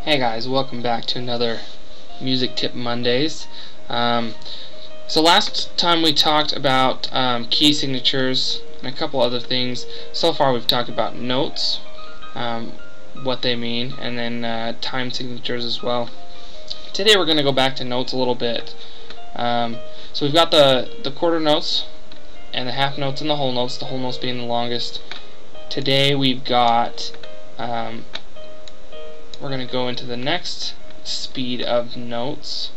Hey guys, welcome back to another Music Tip Mondays. So last time we talked about key signatures and a couple other things. So far we've talked about notes, what they mean, and then time signatures as well. Today we're going to go back to notes a little bit. So we've got the quarter notes and the half notes and the whole notes being the longest. Today we've got we're going to go into the next speed of notes.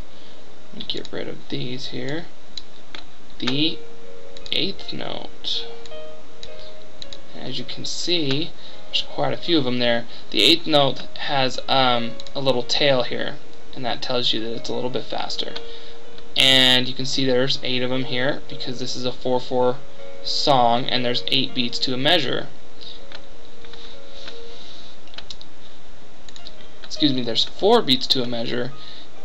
Let me get rid of these here. The eighth note. As you can see, there's quite a few of them there. The eighth note has a little tail here, and that tells you that it's a little bit faster. And you can see there's 8 of them here because this is a 4/4 song, and there's 8 beats to a measure. Excuse me, there's 4 beats to a measure,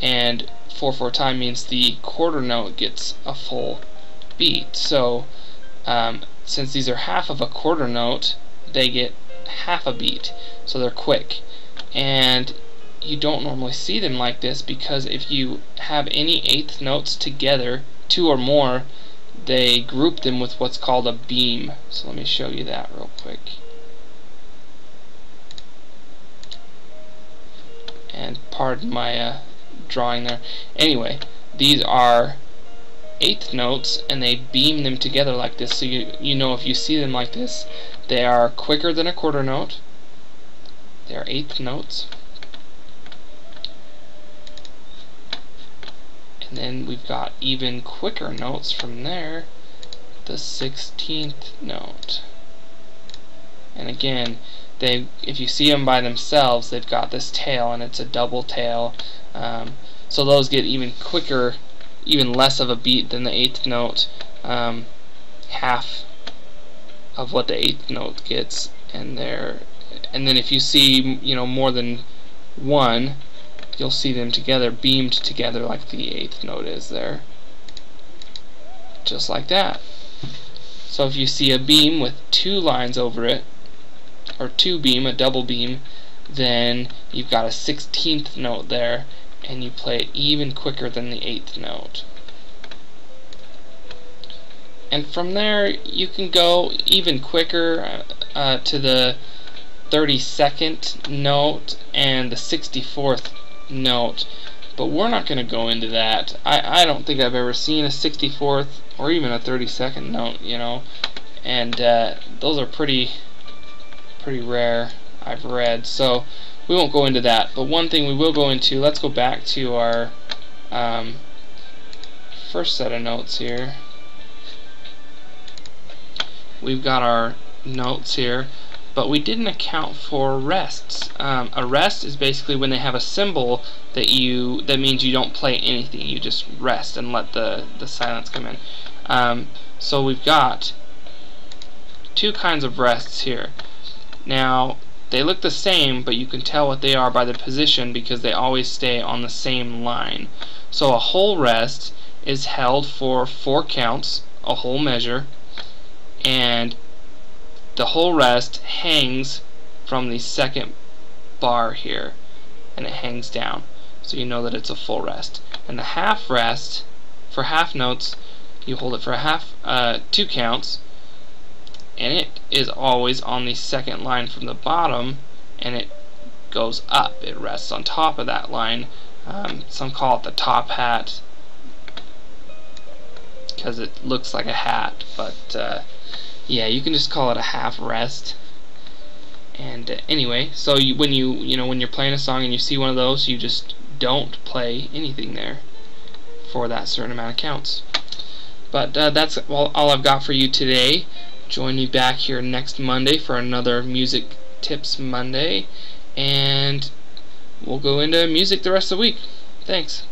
and 4/4 time means the quarter note gets a full beat. So since these are half of a quarter note, they get half a beat, so they're quick. And you don't normally see them like this because if you have any eighth notes together, 2 or more, they group them with what's called a beam. So let me show you that real quick. And pardon my drawing there. Anyway, these are eighth notes, and they beam them together like this. So you know, if you see them like this, they are quicker than a quarter note. They are eighth notes. And then we've got even quicker notes from there, the 16th note. And again, if you see them by themselves, they've got this tail, and it's a double tail. So those get even quicker, even less of a beat than the eighth note, half of what the eighth note gets. And then if you see, more than one, you'll see them together, beamed together like the eighth note is there, just like that. So if you see a beam with 2 lines over it, or 2 beam, a double beam, then you've got a 16th note there, and you play it even quicker than the 8th note. And from there you can go even quicker to the 32nd note and the 64th note, but we're not going to go into that. I don't think I've ever seen a 64th or even a 32nd note, and those are pretty rare, I've read, so we won't go into that. But one thing we will go into, let's go back to our first set of notes here. We've got our notes here, but we didn't account for rests. A rest is basically when they have a symbol that means you don't play anything, you just rest and let the silence come in. So we've got 2 kinds of rests here. Now, they look the same, but you can tell what they are by the position because they always stay on the same line. So a whole rest is held for 4 counts, a whole measure, and the whole rest hangs from the second bar here, and it hangs down, so you know that it's a full rest. And the half rest, for half notes, you hold it for 2 counts, and it is always on the second line from the bottom, and it goes up. It rests on top of that line. Some call it the top hat because it looks like a hat, but yeah, you can just call it a half rest. And anyway, so when you're playing a song and you see one of those, you just don't play anything there for that certain amount of counts. But that's all I've got for you today. Join me back here next Monday for another Music Tips Monday, and we'll go into music the rest of the week. Thanks.